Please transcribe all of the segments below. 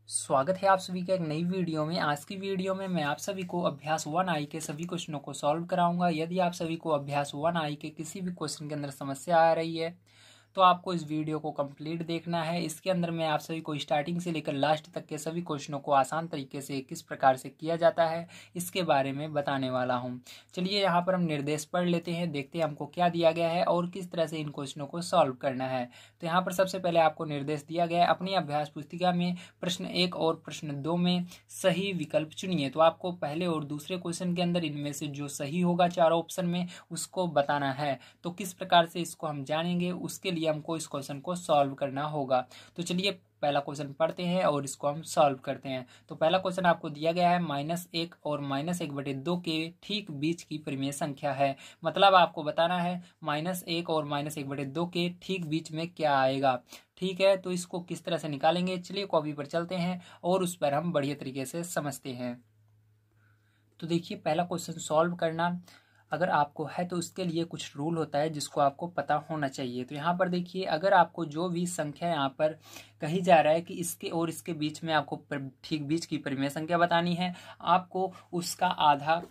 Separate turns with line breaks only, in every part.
स्वागत है आप सभी का एक नई वीडियो में। आज की वीडियो में मैं आप सभी को अभ्यास 1I के सभी क्वेश्चनों को सॉल्व कराऊंगा। यदि आप सभी को अभ्यास 1I के किसी भी क्वेश्चन के अंदर समस्या आ रही है तो आपको इस वीडियो को कंप्लीट देखना है। इसके अंदर मैं आप सभी को स्टार्टिंग से लेकर लास्ट तक के सभी क्वेश्चनों को आसान तरीके से किस प्रकार से किया जाता है इसके बारे में बताने वाला हूं। चलिए यहाँ पर हम निर्देश पढ़ लेते हैं, देखते हैं हमको क्या दिया गया है और किस तरह से इन क्वेश्चनों को सॉल्व करना है। तो यहाँ पर सबसे पहले आपको निर्देश दिया गया है, अपनी अभ्यास पुस्तिका में प्रश्न 1 और प्रश्न 2 में सही विकल्प चुनिए। तो आपको पहले और दूसरे क्वेश्चन के अंदर इनमें से जो सही होगा चारों ऑप्शन में उसको बताना है। तो किस प्रकार से इसको हम जानेंगे, उसके लिए हमको इस क्वेश्चन को सॉल्व करना होगा। तो चलिए पहला क्वेश्चन पढ़ते हैं और इसको हम सॉल्व करते हैं। तो पहला क्वेश्चन आपको दिया गया है -1 और -1/2 के ठीक बीच की परिमेय संख्या है। मतलब आपको बताना है -1 और -1/2 के ठीक बीच में क्या आएगा। ठीक है, तो इसको किस तरह से निकालेंगे, चलिए कॉपी पर चलते हैं और उस पर हम बढ़िया तरीके से समझते हैं। तो देखिए पहला क्वेश्चन सॉल्व करना अगर आपको है तो उसके लिए कुछ रूल होता है जिसको आपको पता होना चाहिए। तो यहाँ पर देखिए, अगर आपको जो भी संख्या यहाँ पर कही जा रहा है कि इसके और इसके बीच में आपको ठीक बीच की परिमेय संख्या बतानी है, आपको उसका आधा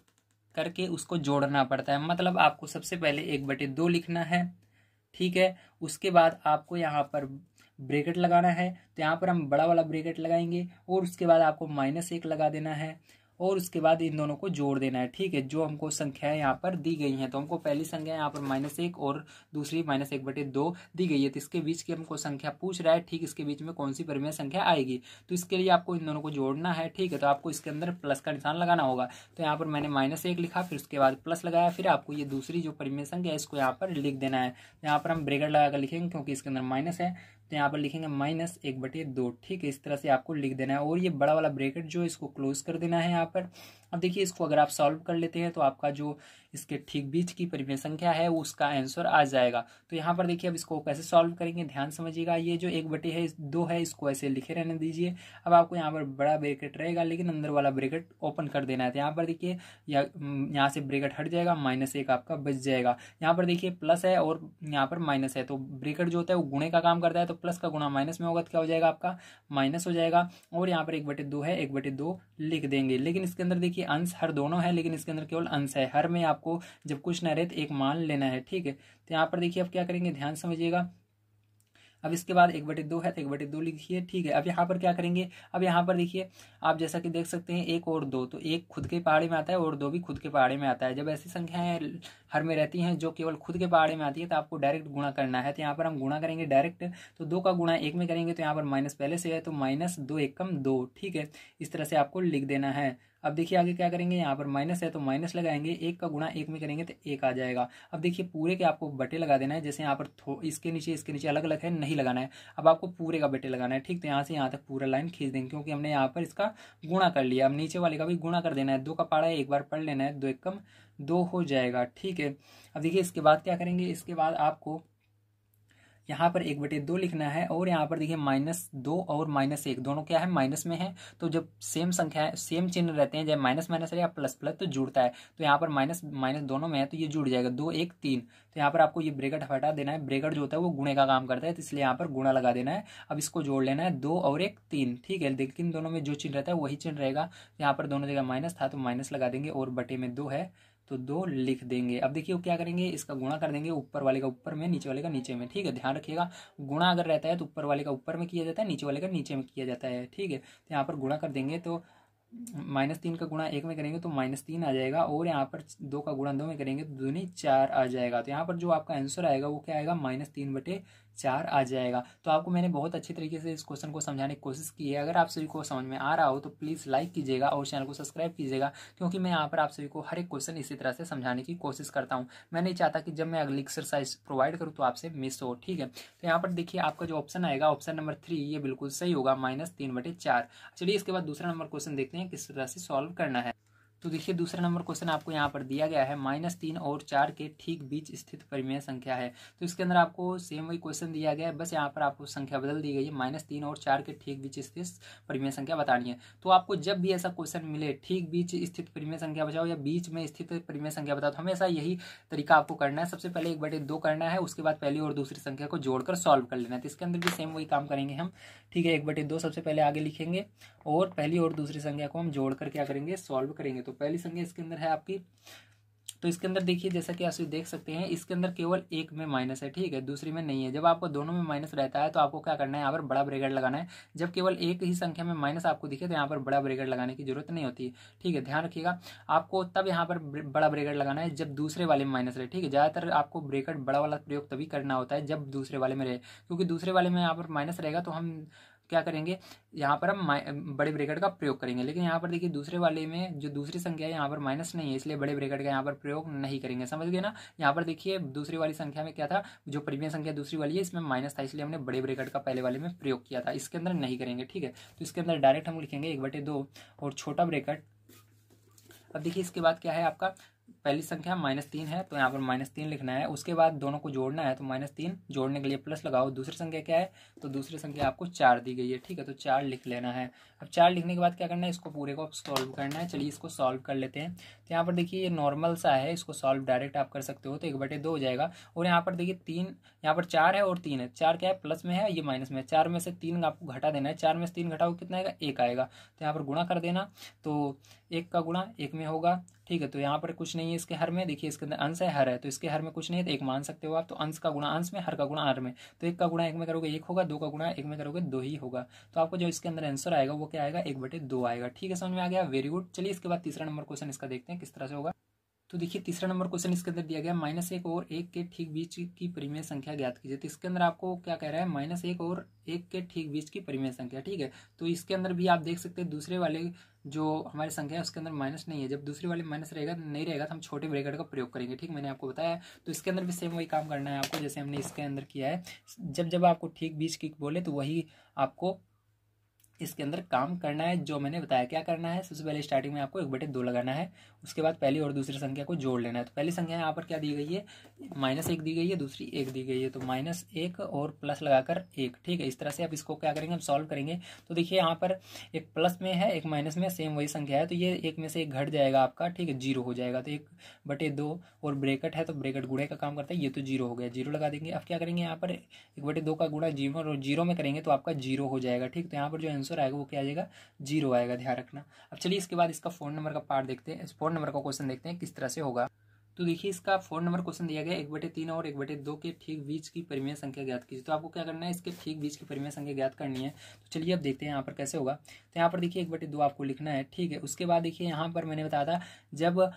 करके उसको जोड़ना पड़ता है। मतलब आपको सबसे पहले 1/2 लिखना है, ठीक है। उसके बाद आपको यहाँ पर ब्रैकेट लगाना है, तो यहाँ पर हम बड़ा वाला ब्रैकेट लगाएंगे और उसके बाद आपको -1 लगा देना है और उसके बाद इन दोनों को जोड़ देना है। ठीक है, जो हमको संख्याएं यहाँ पर दी गई हैं, तो हमको पहली संख्या यहाँ पर -1 और दूसरी -1/2 दी गई है। तो इसके बीच की हमको संख्या पूछ रहा है, ठीक इसके बीच में कौन सी परिमेय संख्या आएगी। तो इसके लिए आपको इन दोनों को जोड़ना है। ठीक है, तो आपको इसके अंदर प्लस का निशान लगाना होगा। तो यहाँ पर मैंने -1 लिखा, फिर उसके बाद प्लस लगाया, फिर आपको ये दूसरी जो परिमेय संख्या है इसको यहाँ पर लिख देना है। यहाँ पर हम ब्रैकेट लगाकर लिखेंगे क्योंकि इसके अंदर माइनस है, तो यहाँ पर लिखेंगे -1/2। ठीक है, इस तरह से आपको लिख देना है और ये बड़ा वाला ब्रैकेट जो इसको क्लोज कर देना है यहाँ पर। अब देखिए इसको अगर आप सॉल्व कर लेते हैं तो आपका जो इसके ठीक बीच की परिमेय संख्या है उसका आंसर आ जाएगा। तो यहाँ पर देखिए अब इसको कैसे सॉल्व करेंगे, ध्यान समझिएगा। ये जो 1/2 है इसको ऐसे लिखे रहने दीजिए। अब आपको यहाँ पर बड़ा ब्रैकेट रहेगा लेकिन अंदर वाला ब्रैकेट ओपन कर देना है। तो यहाँ पर देखिए यहाँ से ब्रैकेट हट जाएगा, -1 आपका बच जाएगा। यहाँ पर देखिए प्लस है और यहाँ पर माइनस है, तो ब्रैकेट जो होता है वो गुणे का काम करता है। तो प्लस का गुणा माइनस में होगा तो क्या हो जाएगा, आपका माइनस हो जाएगा। और यहाँ पर 1/2 है, 1/2 लिख देंगे। लेकिन इसके अंदर देखिए अंश हर दोनों है, लेकिन इसके अंदर केवल अंश है। हर में आपको जब कुछ न रहे तो एक मान लेना है। ठीक है, तो यहाँ पर देखिए अब क्या करेंगे, ध्यान समझिएगा। अब इसके बाद 1/2 है तो 1/2 लिखिए। ठीक है, अब यहाँ पर क्या करेंगे, अब यहाँ पर देखिए आप जैसा कि देख सकते हैं 1 और 2, तो 1 खुद के पहाड़े में आता है और 2 भी खुद के पहाड़े में आता है। जब ऐसी संख्याएं हर में रहती हैं जो केवल खुद के पहाड़े में आती है तो आपको डायरेक्ट गुणा करना है। तो यहाँ पर हम गुणा करेंगे डायरेक्ट, तो 2 का गुणा 1 में करेंगे तो यहाँ पर माइनस पहले से है तो -2 एकम 2। ठीक है, इस तरह से आपको लिख देना है। अब देखिए आगे क्या करेंगे, यहाँ पर माइनस है तो माइनस लगाएंगे, 1 का गुणा 1 में करेंगे तो 1 आ जाएगा। अब देखिए पूरे के आपको बटे लगा देना है, जैसे यहाँ पर इसके नीचे अलग अलग है, नहीं लगाना है। अब आपको पूरे का बटे लगाना है। ठीक, तो यहाँ से यहाँ तक पूरा लाइन खींच देंगे क्योंकि हमने यहाँ पर इसका गुणा कर लिया। अब नीचे वाले का भी गुणा कर देना है। 2 का पहाड़ा है, एक बार पढ़ लेना है, 2 एकम 2 हो जाएगा। ठीक है, अब देखिए इसके बाद क्या करेंगे, इसके बाद आपको यहाँ पर 1/2 लिखना है और यहाँ पर देखिए -2 और -1 दोनों क्या है, माइनस में है। तो जब सेम संख्या सेम चिन्ह रहते हैं, जब माइनस माइनस है या प्लस प्लस तो जुड़ता है। तो यहाँ पर माइनस माइनस दोनों में है तो ये जुड़ जाएगा, 2 1 3। तो यहाँ पर आपको ये ब्रैकेट हटा देना है। ब्रैकेट जो होता है वो गुणे का काम करता है, तो इसलिए यहाँ पर गुणा लगा देना है। अब इसको जोड़ लेना है, 2 और 1 3। ठीक है, लेकिन दोनों में जो चिन्ह रहता है वही चिन्ह रहेगा। यहाँ पर दोनों जगह माइनस था तो माइनस लगा देंगे और बटे में 2 है तो 2 लिख देंगे। अब देखिए वो क्या करेंगे, इसका गुणा कर देंगे, ऊपर वाले का ऊपर में, नीचे वाले का नीचे में। ठीक है, ध्यान रखिएगा, गुणा अगर रहता है तो ऊपर वाले का ऊपर में किया जाता है, नीचे वाले का नीचे में किया जाता है। ठीक है, तो यहाँ पर गुणा कर देंगे तो -3 का गुणा 1 में करेंगे तो -3 आ जाएगा और यहाँ पर 2 का गुणा 2 में करेंगे तो 2 दूनी 4 आ जाएगा। तो यहाँ पर जो आपका आंसर आएगा वो क्या आएगा, -3/4 आ जाएगा। तो आपको मैंने बहुत अच्छी तरीके से इस क्वेश्चन को समझाने की कोशिश की है। अगर आप सभी को समझ में आ रहा हो तो प्लीज़ लाइक कीजिएगा और चैनल को सब्सक्राइब कीजिएगा, क्योंकि मैं यहाँ पर आप सभी को हर एक क्वेश्चन इसी तरह से समझाने की कोशिश करता हूँ। मैं नहीं चाहता कि जब मैं अगली एक्सरसाइज प्रोवाइड करूँ तो आपसे मिस हो। ठीक है, तो यहाँ पर देखिए आपका जो ऑप्शन आएगा, ऑप्शन नंबर 3, ये बिल्कुल सही होगा, -3/4। चलिए इसके बाद दूसरा नंबर क्वेश्चन देखते हैं किस तरह से सॉल्व करना है। तो देखिए दूसरा नंबर क्वेश्चन आपको यहाँ पर दिया गया है -3 और 4 के ठीक बीच स्थित परिमेय संख्या है। तो इसके अंदर आपको सेम वही क्वेश्चन दिया गया है, बस यहाँ पर आपको संख्या बदल दी गई है। -3 और 4 के ठीक बीच स्थित परिमेय संख्या बतानी है। तो आपको जब भी ऐसा क्वेश्चन मिले ठीक बीच स्थित परिमेय संख्या बताओ या बीच में स्थित परिमेय संख्या बताओ, तो हमेशा यही तरीका आपको करना है। सबसे पहले 1/2 करना है, उसके बाद पहली और दूसरी संख्या को जोड़कर सॉल्व कर लेना है। तो इसके अंदर भी सेम वही काम करेंगे हम, ठीक है। 1/2 सबसे पहले आगे लिखेंगे और पहली और दूसरी संख्या को हम जोड़कर क्या करेंगे, सॉल्व करेंगे। तो पहली संख्या इसके अंदर है आपकी, तो इसके अंदर देखिए जैसा कि आप देख सकते हैं इसके अंदर केवल एक में माइनस है, ठीक है, दूसरी में नहीं है। जब आपको दोनों में माइनस रहता है तो आपको क्या करना है, यहाँ पर बड़ा ब्रैकेट लगाना है। जब केवल एक ही संख्या में माइनस आपको दिखे तो यहाँ पर बड़ा ब्रैकेट लगाने की जरूरत नहीं होती है, ठीक है, ध्यान रखिएगा। आपको तब यहाँ पर बड़ा ब्रैकेट लगाना है जब दूसरे वाले में माइनस रहे, ठीक है। ज्यादातर आपको ब्रैकेट बड़ा वाला प्रयोग तभी करना होता है जब दूसरे वाले में रहे, क्योंकि दूसरे वाले में यहाँ पर माइनस रहेगा तो हम क्या करेंगे, यहाँ पर हम बड़े ब्रैकेट का प्रयोग करेंगे। लेकिन यहाँ पर देखिए दूसरे वाले में जो दूसरी संख्या है यहाँ पर माइनस नहीं है, इसलिए बड़े ब्रैकेट का यहाँ पर प्रयोग नहीं करेंगे, समझ गए ना। यहाँ पर देखिए दूसरी वाली संख्या में क्या था, जो परिमेय संख्या दूसरी वाली है इसमें माइनस था, इसलिए हमने बड़े ब्रैकेट का पहले वाले में प्रयोग किया था, इसके अंदर नहीं करेंगे, ठीक है। तो इसके अंदर डायरेक्ट हम लिखेंगे 1/2 और छोटा ब्रैकेट। अब देखिए इसके बाद क्या है आपका, पहली संख्या -3 है तो यहाँ पर -3 लिखना है। उसके बाद दोनों को जोड़ना है तो -3 जोड़ने के लिए प्लस लगाओ। दूसरी संख्या क्या है, तो दूसरी संख्या आपको 4 दी गई है, ठीक है, तो 4 लिख लेना है। अब 4 लिखने के बाद क्या करना है, इसको पूरे को सॉल्व करना है। चलिए इसको सॉल्व कर लेते हैं। तो यहाँ पर देखिए ये नॉर्मल सा है, इसको सॉल्व डायरेक्ट आप कर सकते हो। तो 1/2 हो जाएगा। और यहाँ पर देखिए 3, यहाँ पर 4 है और 3 है। 4 क्या है, प्लस में है, ये माइनस में है। 4 में से 3 आपको घटा देना है। 4 में से 3 घटाओ कितना आएगा, 1 आएगा। तो यहाँ पर गुणा कर देना, तो 1 का गुणा 1 में होगा, ठीक है। तो यहाँ पर कुछ नहीं है इसके हर में, देखिए इसके अंदर अंश है, हर है, तो इसके हर में कुछ नहीं है तो 1 मान सकते हो आप। तो अंश का गुणा अंश में, हर का गुणा हर में, तो 1 का गुणा 1 में करोगे 1 होगा, 2 का गुणा 1 में करोगे 2 ही होगा। तो आपको जो इसके अंदर आंसर आएगा वो क्या आएगा, 1/2 आएगा, ठीक है, समझ में आ गया, वेरी गुड। चलिए इसके बाद तीसरा नंबर क्वेश्चन इसका देखते हैं किस तरह से होगा। तो देखिए तीसरा नंबर क्वेश्चन इसके अंदर दिया गया -1 और 1 के ठीक बीच की परिमेय संख्या ज्ञात कीजिए। तो इसके अंदर आपको क्या कह रहा है, -1 और 1 के ठीक बीच की परिमेय संख्या, ठीक है। तो इसके अंदर भी आप देख सकते हैं दूसरे वाले जो हमारी संख्या है उसके अंदर माइनस नहीं है। जब दूसरे वाले माइनस रहेगा नहीं रहेगा तो हम छोटे ब्रैकेट का प्रयोग करेंगे, ठीक, मैंने आपको बताया। तो इसके अंदर भी सेम वही काम करना है आपको जैसे हमने इसके अंदर किया है। जब आपको ठीक बीच की बोले तो वही आपको इसके अंदर काम करना है जो मैंने बताया। क्या करना है, सबसे पहले स्टार्टिंग में आपको 1/2 लगाना है। उसके बाद पहली और दूसरी संख्या को जोड़ लेना है। तो पहली संख्या यहाँ पर क्या दी गई है, -1 दी गई है, दूसरी 1 दी गई है, तो -1 और प्लस लगाकर 1, ठीक है। इस तरह से आप इसको क्या करेंगे, हम सॉल्व करेंगे। तो देखिए यहाँ पर एक प्लस में है एक माइनस में, सेम वही संख्या है, तो ये एक में से एक घट जाएगा आपका, ठीक है, 0 हो जाएगा। तो 1/2 और ब्रैकेट है तो ब्रैकेट गुणे का काम करता है, ये तो 0 हो गया, 0 लगा देंगे। अब क्या करेंगे, यहाँ पर 1/2 का गुणा 0 और 0 में करेंगे तो आपका 0 हो जाएगा, ठीक। तो यहाँ पर जो आंसर आएगा वो क्या आ जाएगा, 0 आएगा, ध्यान रखना। अब चलिए इसके बाद इसका 4 नंबर का पार्ट देखते हैं, 4 नंबर का क्वेश्चन देखते हैं किस तरह से होगा। तो देखिए इसका 4 नंबर क्वेश्चन दिया गया 1/3 और 1/2 के ठीक बीच की परिमेय संख्या ज्ञात कीजिए। तो आपको क्या करना है, इसके ठीक बीच की परिमेय संख्या ज्ञात करनी है। तो चलिए अब देखते हैं यहाँ पर कैसे होगा। तो यहाँ पर देखिए 1/2 आपको लिखना है, ठीक है। उसके बाद देखिए यहाँ पर मैंने बताया था जब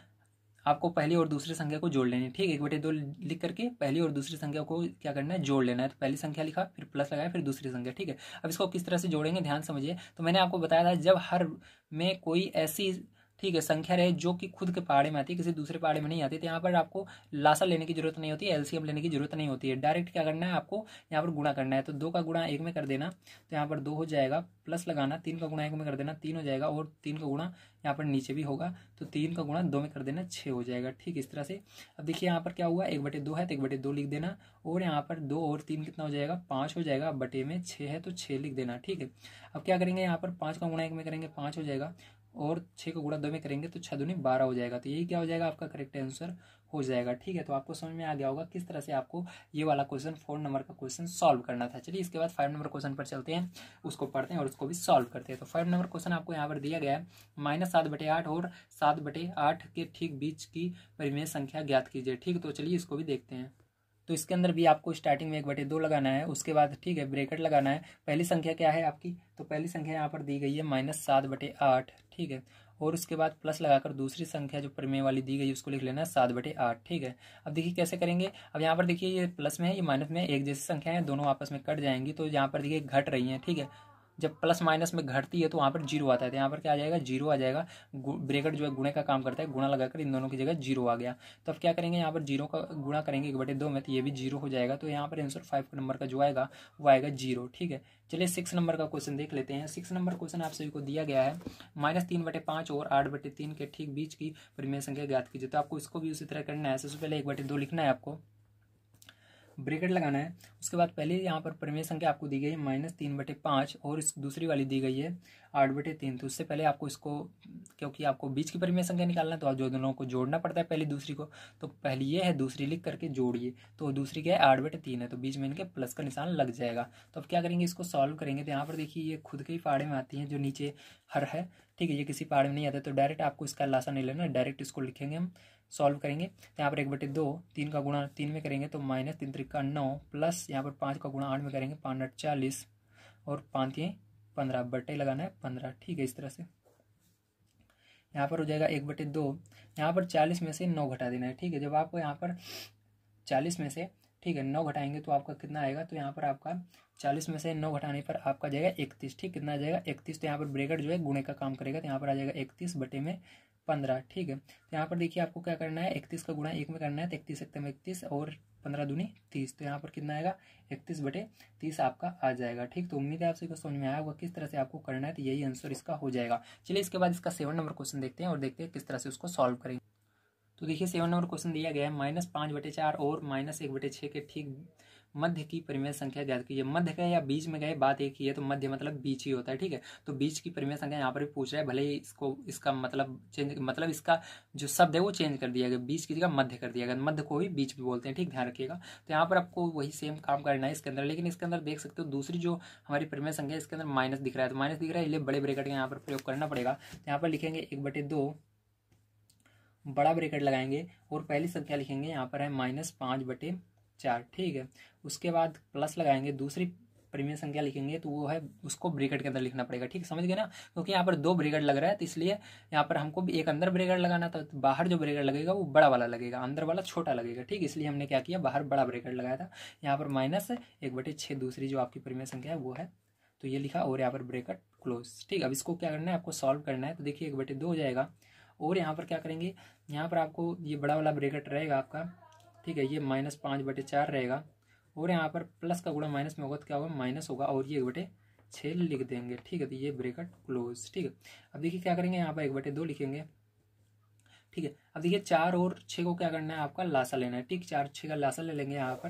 आपको पहली और दूसरी संख्या को जोड़ लेनी है, ठीक है। 1/2 लिख करके पहली और दूसरी संख्या को क्या करना है, जोड़ लेना है। तो पहली संख्या लिखा, फिर प्लस लगाया, फिर दूसरी संख्या, ठीक है। अब इसको किस तरह से जोड़ेंगे ध्यान समझिए। तो मैंने आपको बताया था जब हर में कोई ऐसी, ठीक है, संख्या रहे जो कि खुद के पहाड़े में आती है, किसी दूसरे पहाड़े में नहीं आती, तो यहाँ पर आपको लासा लेने की जरूरत नहीं होती है, एलसीएम लेने की जरूरत नहीं होती है। डायरेक्ट क्या करना है, आपको यहाँ पर गुणा करना है। तो 2 का गुणा 1 में कर देना, तो यहाँ पर 2 हो जाएगा, प्लस लगाना, 3 का गुणा 1 में कर देना, 3 हो जाएगा, और 3 का गुणा यहाँ पर नीचे भी होगा, तो 3 का गुणा 2 में कर देना, 6 हो जाएगा, ठीक, इस तरह से। अब देखिए यहाँ पर क्या हुआ, 1/2 है तो 1/2 लिख देना, और यहाँ पर 2 और 3 कितना हो जाएगा, 5 हो जाएगा। बटे में 6 है तो 6 लिख देना, ठीक है। अब क्या करेंगे, यहाँ पर 5 का गुणा 1 में करेंगे 5 हो जाएगा, और 6 का गुणा 2 में करेंगे तो 6 दूनी 12 हो जाएगा। तो यही क्या हो जाएगा, आपका करेक्ट आंसर हो जाएगा, ठीक है। तो आपको समझ में आ गया होगा किस तरह से आपको ये वाला क्वेश्चन 4 नंबर का क्वेश्चन सॉल्व करना था। चलिए इसके बाद 5 नंबर क्वेश्चन पर चलते हैं, उसको पढ़ते हैं और उसको भी सॉल्व करते हैं। तो 5 नंबर क्वेश्चन आपको यहाँ पर दिया गया है, -7/8 और 7/8 के ठीक बीच की परिमेय संख्या ज्ञात कीजिए, ठीक। तो चलिए इसको भी देखते हैं। तो इसके अंदर भी आपको स्टार्टिंग में 1/2 लगाना है, उसके बाद, ठीक है, ब्रैकेट लगाना है। पहली संख्या क्या है आपकी, तो पहली संख्या यहाँ पर दी गई है -7/8, ठीक है। और उसके बाद प्लस लगाकर दूसरी संख्या जो परिमेय वाली दी गई उसको लिख लेना है 7/8, ठीक है। अब देखिए कैसे करेंगे। अब यहाँ पर देखिए ये प्लस में है, ये माइनस में है, एक जैसी संख्या है, दोनों आपस में कट जाएंगी, तो यहाँ पर देखिए घट रही है, ठीक है। जब प्लस माइनस में घटती है तो वहाँ पर जीरो आता है, तो यहाँ पर क्या आ जाएगा, जीरो आ जाएगा। ब्रैकेट जो है गुणे का काम करता है, गुणा लगाकर इन दोनों की जगह जीरो आ गया। तो अब क्या करेंगे, यहाँ पर जीरो का गुणा करेंगे 1/2 में, तो ये भी जीरो हो जाएगा। तो यहाँ पर आंसर 5 नंबर का जो आएगा वो आएगा जीरो। ठीक है, चलिए 6 नंबर का क्वेश्चन देख लेते हैं। 6 नंबर क्वेश्चन आप सभी को दिया गया है -3/5 और 8/3 के ठीक बीच की परिमेय संख्या ज्ञात कीजिए। तो आपको इसको भी उसी तरह करना है। सबसे पहले 1/2 लिखना है, आपको ब्रैकेट लगाना है। उसके बाद पहले यहाँ पर परिमेय संख्या आपको दी गई है -3/5 और इस दूसरी वाली दी गई है 8/3। तो उससे पहले आपको इसको, क्योंकि आपको बीच की परिमेय संख्या निकालना है तो आप जो दोनों को जोड़ना पड़ता है पहली दूसरी को। तो पहली ये है, दूसरी लिख करके जोड़िए। तो दूसरी क्या है, 8/3 है, तो बीच में इनके प्लस का निशान लग जाएगा। तो अब क्या करेंगे, इसको सॉल्व करेंगे। तो यहाँ पर देखिए ये खुद के ही पहाड़े में आती हैं, जो नीचे हर है। ठीक है, ये किसी पहाड़ में नहीं आता, तो डायरेक्ट आपको इसका लासा नहीं लेना, डायरेक्ट इसको लिखेंगे हम, सॉल्व करेंगे। तो यहाँ पर 1/2, 3 का गुणा 3 में करेंगे तो -3×3 = 9, प्लस यहाँ पर 5 का गुणा 8 में करेंगे 5×8 = 40 और 5×3 = 15, बटे लगाना है 15। ठीक है, इस तरह से यहाँ पर हो जाएगा 1/2। यहाँ पर 40 में से 9 घटा देना है। ठीक है, जब आपको यहाँ पर 40 में से, ठीक है, 9 घटाएंगे तो आपका कितना आएगा, तो यहाँ पर आपका 40 में से 9 घटाने पर आपका जाएगा 31। ठीक, कितना आ जाएगा 31। तो यहाँ पर ब्रैकेट जो है गुणे का काम करेगा, तो यहाँ पर आ जाएगा 31/15। ठीक है, तो यहाँ पर देखिए आपको क्या करना है, 31 का गुणा 1 में करना है, तो 31 × 31 और 15×2 = 30। तो यहाँ पर कितना आएगा, 31/30 आपका आ जाएगा। ठीक, तो उम्मीद है आप सभी को समझ में आया होगा किस तरह से आपको करना है। तो यही आंसर इसका हो जाएगा। चलिए इसके बाद इसका 7 नंबर क्वेश्चन देखते हैं और देखते हैं किस तरह से उसको सॉल्व करेंगे। तो देखिए 7 नंबर क्वेश्चन दिया गया है -5/4 और -1/6 के ठीक मध्य की परिमेय संख्या ज्ञात कीजिए। मध्य का या बीच में गए बात एक ही है, तो मध्य मतलब बीच ही होता है। ठीक है, तो बीच की परिमेय संख्या यहाँ पर भी पूछ रहा है, भले ही इसको इसका मतलब चेंज, मतलब इसका जो शब्द है वो चेंज कर दिया गया, बीच की जगह मध्य कर दिया गया। मध्य को ही बीच भी बोलते हैं, ठीक, ध्यान रखिएगा। तो यहाँ पर आपको वही सेम काम करना है इसके अंदर, लेकिन इसके अंदर देख सकते हो दूसरी जो हमारी परिमेय संख्या है इसके अंदर माइनस दिख रहा है, तो माइनस दिख रहा है, इसलिए बड़े ब्रैकेट का यहाँ पर प्रयोग करना पड़ेगा। तो यहाँ पर लिखेंगे 1/2, बड़ा ब्रैकेट लगाएंगे और पहली संख्या लिखेंगे, यहाँ पर है -5/4। ठीक है, उसके बाद प्लस लगाएंगे, दूसरी परिमेय संख्या लिखेंगे तो वो है, उसको ब्रैकेट के अंदर लिखना पड़ेगा। ठीक, समझ गए ना, क्योंकि यहाँ पर 2 ब्रैकेट लग रहा है, तो इसलिए यहाँ पर हमको भी एक अंदर ब्रैकेट लगाना था, तो बाहर जो ब्रैकेट लगेगा वो बड़ा वाला लगेगा, अंदर वाला छोटा लगेगा। ठीक, इसलिए हमने क्या किया, बाहर बड़ा ब्रैकेट लगाया था। यहाँ पर -1/6 दूसरी जो आपकी परिमेय संख्या है वो है, तो ये लिखा और यहाँ पर ब्रैकेट क्लोज। ठीक, अब इसको क्या करना है, आपको सॉल्व करना है। तो देखिए 1/2 हो जाएगा और यहाँ पर क्या करेंगे, यहाँ पर आपको ये बड़ा वाला ब्रैकेट रहेगा आपका। ठीक है, ये -5/4 रहेगा और यहाँ पर प्लस का गुणा माइनस में होगा तो क्या होगा, माइनस होगा और ये 1/6 लिख देंगे। ठीक है, तो ये ब्रैकेट क्लोज। ठीक है, अब देखिए क्या करेंगे, यहाँ पर 1/2 लिखेंगे। ठीक है, अब देखिए 4 और 6 को क्या करना है, आपका लासा लेना है। ठीक, 4 6 का लासा ले लेंगे यहाँ पर,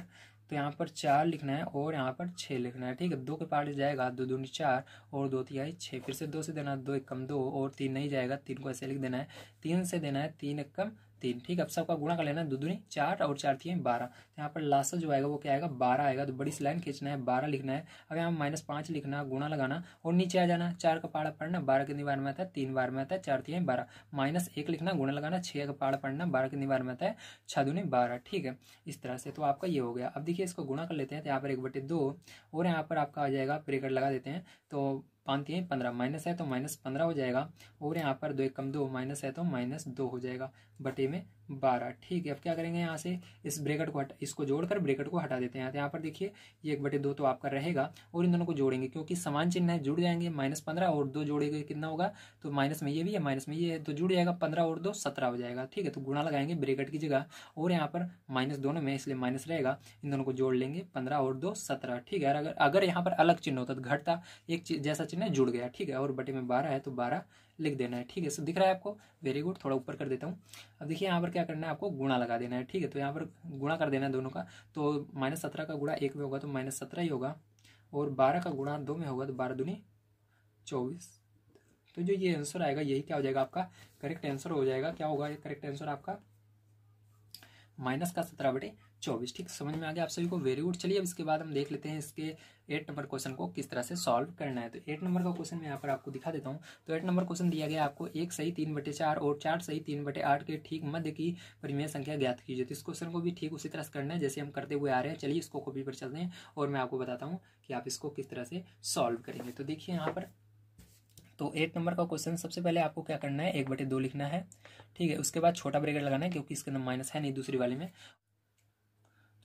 तो यहाँ पर 4 लिखना है और यहाँ पर 6 लिखना है। ठीक है, 2 के पार्ट जाएगा, 2 दूनी 4 और 2 तिहाई 6, फिर से 2 से देना, 2 एकम 2 और 3 नहीं जाएगा, 3 को ऐसे लिख देना है, 3 से देना है, 3 एकम 3। ठीक, अब सबका गुणा कर लेना, 2 दूनी 4 और 4 तिहाई 12। यहाँ पर लासा जो आएगा वो क्या आएगा, 12 आएगा। तो बड़ी सी लाइन खींचना है, 12 लिखना है। अब यहाँ -5 लिखना, गुणा लगाना और नीचे आ जाना, 4 का पाड़ा पढ़ना, 12 कितनी बार में आता है, 3 बार में आता है, 4 तिहाई 12। -1 लिखना, गुणा लगाना, 6 का पाड़ा पढ़ना, 12 कितनी बार में आता है, 6 दूनी 12। ठीक है, इस तरह से तो आपका ये हो गया। अब देखिए इसको गुणा कर लेते हैं, तो यहाँ पर 1/2 और यहाँ पर आपका आ जाएगा, ब्रैकेट लगा देते हैं, तो 5 तिहाई 15, माइनस है तो -15 हो जाएगा और यहाँ पर 2 एकम 2, माइनस है तो -2 हो जाएगा, बटे में 12। ठीक है, अब क्या करेंगे, यहाँ से इस ब्रैकेट को इसको जोड़कर ब्रैकेट को हटा देते हैं। तो यहाँ पर देखिए ये 1/2 तो आपका रहेगा और इन दोनों को जोड़ेंगे, क्योंकि समान चिन्ह है, जुड़ जाएंगे। -15 और 2 जोड़ेंगे कितना होगा, तो माइनस में ये भी है, माइनस में ये है, तो जुड़ जाएगा, 15 और 2 17 हो जाएगा। ठीक है, तो गुणा लगाएंगे ब्रैकेट की जगह और यहाँ पर माइनस दोनों में, इसलिए माइनस रहेगा, इन दोनों को जोड़ लेंगे, 15 और 2 17। ठीक है, अगर यहाँ पर अलग चिन्ह होता तो घटता, एक जैसा चिन्ह जुड़ गया। ठीक है, और बटे में 12 है तो 12 लिख देना है। ठीक है, सब दिख रहा है आपको, वेरी गुड। थोड़ा ऊपर कर देता हूँ। अब देखिए यहाँ पर क्या करना है, आपको गुणा लगा देना है। ठीक है, तो यहाँ पर गुणा कर देना है दोनों का, तो -17 का गुणा 1 में होगा तो -17 ही होगा और 12 का गुणा 2 में होगा तो 12 दूनी 24। तो जो ये आंसर आएगा यही क्या हो जाएगा, आपका करेक्ट आंसर हो जाएगा। क्या होगा ये करेक्ट आंसर आपका, -17/24। ठीक, समझ में आ गया आप सभी को, वेरी गुड। चलिए अब इसके बाद हम देख लेते हैं इसके 8 नंबर क्वेश्चन को किस तरह से सॉल्व करना है। तो 8 नंबर का क्वेश्चन मैं यहाँ पर आपको दिखा देता हूँ। तो 8 नंबर क्वेश्चन दिया गया आपको 1 सही 3/4 और 4 सही 3/8 के ठीक मध्य की परिमेय संख्या ज्ञात कीजिए। तो इस क्वेश्चन को भी ठीक उसी तरह से करना है जैसे हम करते हुए आ रहे हैं। चलिए इसको कॉपी पर चलते हैं और मैं आपको बताता हूँ कि आप इसको किस तरह से सॉल्व करेंगे। तो देखिए यहाँ पर, तो 8 नंबर का क्वेश्चन, सबसे पहले आपको क्या करना है, 1/2 लिखना है। ठीक है, उसके बाद छोटा ब्रैकेट लगाना है क्योंकि इसके अंदर माइनस है नहीं दूसरी वाले में।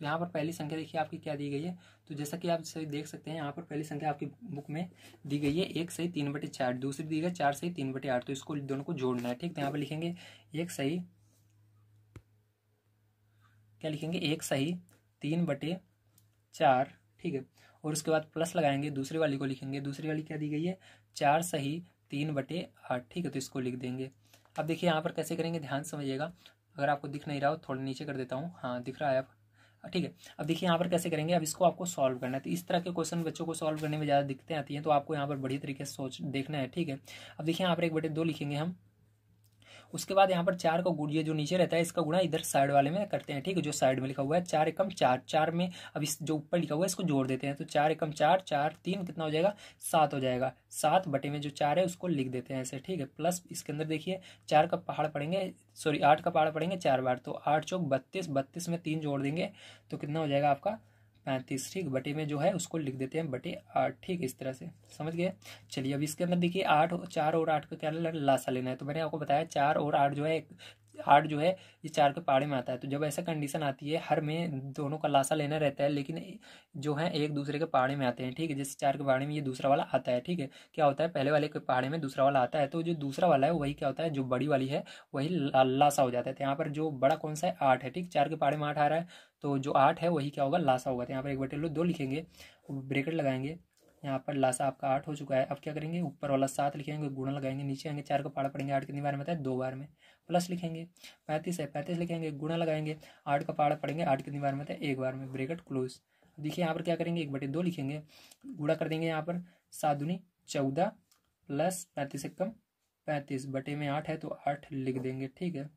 तो यहाँ पर पहली संख्या देखिए आपकी क्या दी गई है, तो जैसा कि आप सही देख सकते हैं यहाँ पर पहली संख्या आपकी बुक में दी गई है 1/3/4, दूसरी दी गई 4/3/8, तो इसको दोनों को जोड़ना है। ठीक, तो यहाँ पर लिखेंगे 1/3/4, ठीक है, और उसके बाद प्लस लगाएंगे, दूसरी वाली को लिखेंगे, दूसरी वाली क्या दी गई है 4/3/8, ठीक है, तो इसको लिख देंगे। अब देखिए यहाँ पर कैसे करेंगे, ध्यान समझिएगा, अगर आपको दिख नहीं रहा हो थोड़ा नीचे कर देता हूँ, हाँ दिख रहा है आप, ठीक है। अब देखिए यहाँ पर कैसे करेंगे, अब इसको आपको सॉल्व करना है। तो इस तरह के क्वेश्चन बच्चों को सॉल्व करने में ज़्यादा दिक्कतें आती हैं, तो आपको यहाँ पर बढ़िया तरीके से सोच देखना है। ठीक है, अब देखिए यहाँ पर 1/2 लिखेंगे हम, उसके बाद यहाँ पर 4 का गुण, ये जो नीचे रहता है इसका गुणा इधर साइड वाले में करते हैं। ठीक है, जो साइड में लिखा हुआ है 4 एकम 4, 4 में अब इस जो ऊपर लिखा हुआ है इसको जोड़ देते हैं, तो 4 एकम 4, 4 3 कितना हो जाएगा 7 हो जाएगा, 7 बटे में जो 4 है उसको लिख देते हैं ऐसे। ठीक है, प्लस इसके अंदर देखिए 4 का पहाड़ पड़ेंगे, सॉरी 8 का पहाड़ पड़ेंगे 4 बार, तो 8 चौक 32, 32 में 3 जोड़ देंगे तो कितना हो जाएगा आपका 35। ठीक, बटे में जो है उसको लिख देते हैं बटे 8। ठीक, इस तरह से समझ गए। चलिए अब इसके अंदर देखिए 8, 4 और 8 का क्या लासा लेना है, तो मैंने आपको बताया 4 और 8 जो है 8 जो है ये 4 के पहाड़े में आता है, तो जब ऐसा कंडीशन आती है हर में दोनों का लासा लेना रहता है, लेकिन जो है एक दूसरे के पहाड़े में आते हैं। ठीक है, जैसे 4 के पहाड़े में ये दूसरा वाला आता है। ठीक है, क्या होता है पहले वाले के पहाड़े में दूसरा वाला आता है, तो जो दूसरा वाला है वही क्या होता है, जो बड़ी वाली है वही लासा हो जाता है। तो यहाँ पर जो बड़ा कौन सा है 8 है। ठीक, 4 के पहाड़े में 8 आ रहा है, तो जो 8 है वही क्या होगा लासा होगा। तो यहाँ पर 1/2 लिखेंगे, ब्रेकेट लगाएंगे, यहाँ पर लासा आपका 8 हो चुका है। अब क्या करेंगे, ऊपर वाला 7 लिखेंगे, गुणा लगाएंगे, नीचे आएंगे 4 का पहाड़ा पड़ेंगे, 8 कितनी बार में आता है 2 बार में, प्लस लिखेंगे 35 है, 35 लिखेंगे, गुणा लगाएंगे, 8 का पहाड़ा पड़ेंगे, 8 कितनी बार में आता है 1 बार में, ब्रेकेट क्लोज। देखिए यहाँ पर क्या करेंगे 1/2 लिखेंगे, गुणा कर देंगे, यहाँ पर 7 दूनी 14 प्लस 35 एकम 35 बटे में 8 है तो 8 लिख देंगे। ठीक है,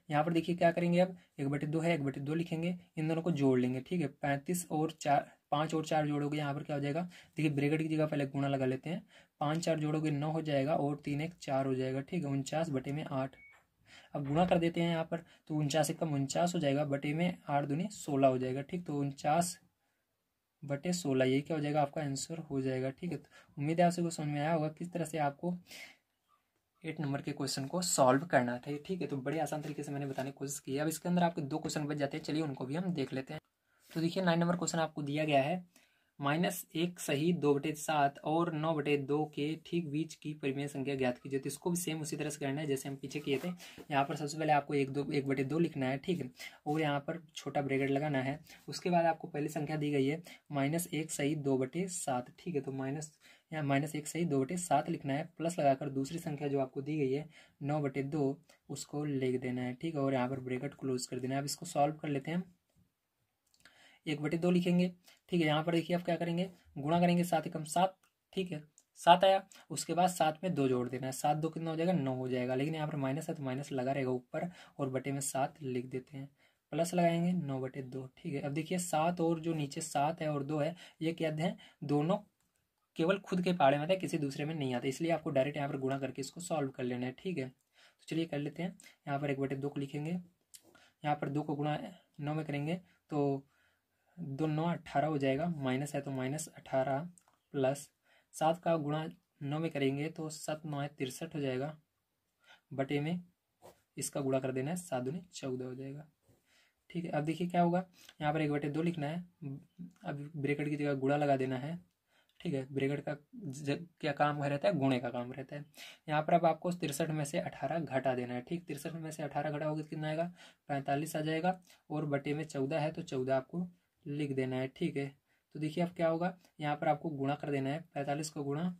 यहाँ पर देखिए क्या करेंगे, अब 1/2 है, 1/2 लिखेंगे, इन दोनों को जोड़ लेंगे। ठीक है, 35 और 4, 5 और 4 जोड़ोगे यहाँ पर क्या हो जाएगा, देखिए ब्रैकेट की जगह पहले गुणा लगा लेते हैं, 5 4 जोड़ोगे 9 हो जाएगा और 3 1 4 हो जाएगा। ठीक है, 49 बटे में 8, अब गुणा कर देते हैं यहाँ पर, तो 49 एकम 49 हो जाएगा, बटे में 8 दूनी 16 हो जाएगा। ठीक, तो 49 बटे 16 यही क्या हो जाएगा आपका आंसर हो जाएगा। ठीक है, तो उम्मीद है आपसे समझ में आया होगा किस तरह से आपको 8 नंबर के क्वेश्चन को सॉल्व करना था। ठीक है, तो बड़े आसान तरीके से मैंने बताने की कोशिश की है। अब इसके अंदर आपके 2 क्वेश्चन बच जाते हैं, चलिए उनको भी हम देख लेते हैं। तो देखिए 9 नंबर क्वेश्चन आपको दिया गया है, -1 सही 2/7 और 9/2 के ठीक बीच की परिमेय संख्या ज्ञात कीजिए। तो इसको भी सेम उसी तरह से करना है जैसे हम पीछे किए थे। यहाँ पर सबसे पहले आपको 1/2 लिखना है। ठीक है, और यहाँ पर छोटा ब्रैकेट लगाना है। उसके बाद आपको पहली संख्या दी गई है -1 सही 2/7। ठीक है, तो यहाँ -1 सही 2/7 लिखना है, प्लस लगाकर दूसरी संख्या जो आपको दी गई है 9/2 उसको लिख देना है। ठीक है, और यहाँ पर ब्रैकेट क्लोज कर देना है। अब इसको सॉल्व कर लेते हैं, 1/2 लिखेंगे। ठीक है, यहाँ पर देखिए आप क्या करेंगे, गुणा करेंगे, 7 एकम 7। ठीक है, 7 आया, उसके बाद 7 में 2 जोड़ देना है, 7 2 कितना हो जाएगा 9 हो जाएगा, लेकिन यहाँ पर माइनस है तो माइनस लगा रहेगा ऊपर, और बटे में 7 लिख देते हैं, प्लस लगाएंगे 9/2। ठीक है, अब देखिए 7 और जो नीचे 7 है और 2 है ये क्या है, दोनों केवल खुद के पहाड़े में आते हैं, किसी दूसरे में नहीं आते, इसलिए आपको डायरेक्ट यहाँ पर गुणा करके इसको सॉल्व कर लेना है। ठीक है, तो चलिए कर लेते हैं। यहाँ पर 1/2 को लिखेंगे, यहाँ पर 2 को गुणा 9 में करेंगे तो 2 9 18 हो जाएगा, माइनस है तो -18 प्लस 7 का गुणा 9 में करेंगे तो 7 9 63 हो जाएगा, बटे में इसका गुणा कर देना है, 7 दूनी 14 हो जाएगा। ठीक है, अब देखिए क्या होगा, यहाँ पर 1/2 लिखना है, अब ब्रैकेट की जगह गुणा लगा देना है। ठीक है, ब्रैकेट का क्या काम रहता है, गुणे का काम रहता है। यहाँ पर अब आपको 63 में से 18 घटा देना है। ठीक, 63 में से 18 घटा होगा कितना आएगा 45 आ जाएगा, और बटे में 14 है तो 14 आपको लिख देना है। ठीक है, तो देखिए अब क्या होगा, यहाँ पर आपको गुणा कर देना है, 45 का गुणा,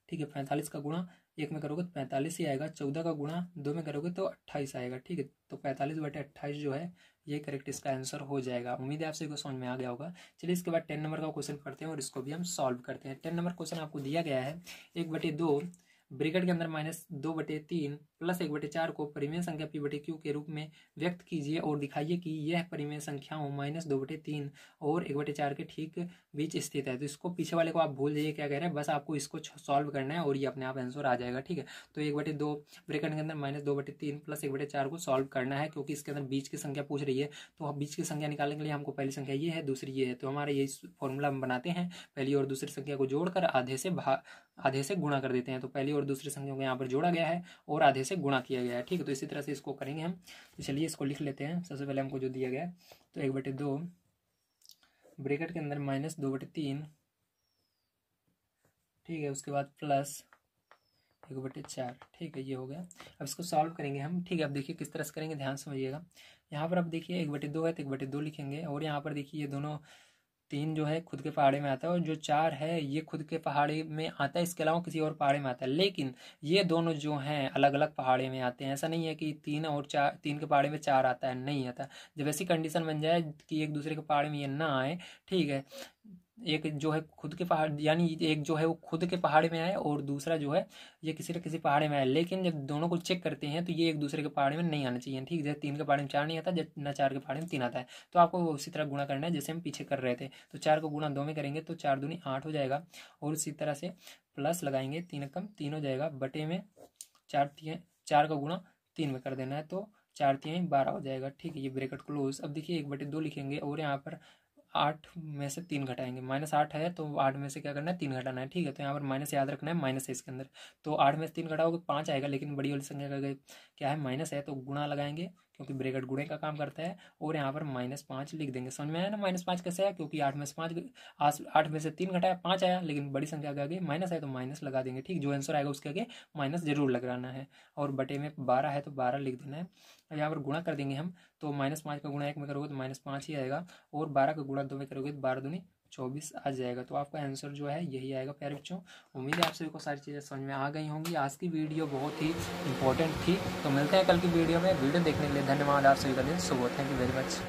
ठीक है 45 का गुणा 1 में करोगे तो 45 ही आएगा, 14 का गुणा 2 में करोगे तो 28 आएगा। ठीक है, तो 45/28 जो है ये करेक्ट इसका आंसर हो जाएगा। उम्मीद है आपसे को समझ में आ गया होगा। चलिए इसके बाद 10 नंबर का क्वेश्चन पढ़ते हैं और इसको भी हम सॉल्व करते हैं। 10 नंबर क्वेश्चन आपको दिया गया है, 1/2 ब्रैकेट के अंदर -2/3 प्लस 1/4 को परिमेय संख्या p/q के रूप में व्यक्त कीजिए और दिखाइए कि यह परिमेय संख्याओं -2/3 और 1/4 के ठीक बीच स्थित है। तो इसको पीछे वाले को आप भूल जाइए क्या कह रहे हैं, बस आपको इसको सॉल्व करना है और ये अपने आप आंसर आ जाएगा। ठीक है, तो 1/2 ब्रैकेट के अंदर -2/3 प्लस 1/4 को सॉल्व करना है, क्योंकि इसके अंदर बीच की संख्या पूछ रही है। तो बीच की संख्या निकालने के लिए हमको पहली संख्या ये है, दूसरी ये है, तो हमारे ये फॉर्मूला हम बनाते हैं, पहली और दूसरी संख्या को जोड़कर आधे से आधे से गुणा कर देते हैं। तो पहली और दूसरी संख्या को यहाँ पर जोड़ा गया है और आधे से गुणा किया गया है, ठीक है। तो इसी तरह से इसको करेंगे हम। तो चलिए इसको लिख लेते हैं। सबसे पहले हमको जो दिया गया है, तो 1/2 ब्रैकेट के अंदर -2/3, ठीक है, उसके बाद प्लस 1/4, ठीक है, ये हो गया। अब इसको सॉल्व करेंगे हम, ठीक है। अब देखिए किस तरह से करेंगे, ध्यान समझिएगा। यहाँ पर अब देखिए 1/2 है तो 1/2 लिखेंगे, और यहाँ पर देखिए ये दोनों 3 जो है खुद के पहाड़े में आता है, और जो 4 है ये खुद के पहाड़े में आता है, इसके अलावा किसी और पहाड़े में आता है। लेकिन ये दोनों जो हैं अलग अलग पहाड़े में आते हैं। ऐसा नहीं है कि 3 और 4, 3 के पहाड़े में 4 आता है, नहीं आता। जब ऐसी कंडीशन बन जाए कि एक दूसरे के पहाड़े में ये ना आए, ठीक है, एक जो है खुद के पहाड़, यानी एक जो है वो खुद के पहाड़े में आए और दूसरा जो है ये किसी न किसी पहाड़े में आए, लेकिन जब दोनों को चेक करते हैं तो ये एक दूसरे के पहाड़े में नहीं आना चाहिए, ठीक है। जैसे 3 के पहाड़े में 4 नहीं आता, जब न 4 के पहाड़े में 3 आता है, तो आपको उसी तरह गुणा करना है जैसे हम पीछे कर रहे थे। तो 4 को गुणा 2 में करेंगे तो 4 दूनी 8 हो जाएगा, और इसी तरह से प्लस लगाएंगे, 3 कम 3 हो जाएगा, बटे में 4 का गुणा 3 में कर देना है, तो 4 3 12 हो जाएगा, ठीक है। ये ब्रैकेट क्लोज। अब देखिए 1/2 लिखेंगे, और यहाँ पर 8 में से 3 घटाएंगे, -8 है तो 8 में से क्या करना है, 3 घटाना है, ठीक है। तो यहाँ पर माइनस याद रखना है, माइनस है इसके अंदर। तो 8 में से 3 घटाओगे 5 आएगा, लेकिन बड़ी वाली संख्या का क्या है, माइनस है, तो गुणा लगाएंगे क्योंकि ब्रैकेट गुणे का काम करता है, और यहाँ पर -5 लिख देंगे। समझ में आया ना -5 कैसे है, क्योंकि 8 में से 5, 8 में से 3 घटाया 5 आया, लेकिन बड़ी संख्या के आगे माइनस है तो माइनस लगा देंगे, ठीक। जो आंसर आएगा उसके आगे माइनस जरूर लगाना है, और बटे में 12 है तो 12 लिख देना है। यहाँ पर गुणा कर देंगे हम, तो -5 का गुणा 1 में करोगे तो -5 ही आएगा, और 12 का गुणा 2 में करोगे तो 12 दूनी 24 आ जाएगा। तो आपका आंसर जो है यही आएगा प्यारे बच्चों। उम्मीद है आप सभी को सारी चीज़ें समझ में आ गई होंगी। आज की वीडियो बहुत ही इंपॉर्टेंट थी। तो मिलते हैं कल की वीडियो में। वीडियो देखने के लिए धन्यवाद। आप सभी का दिन शुभ हो। Thank you very much.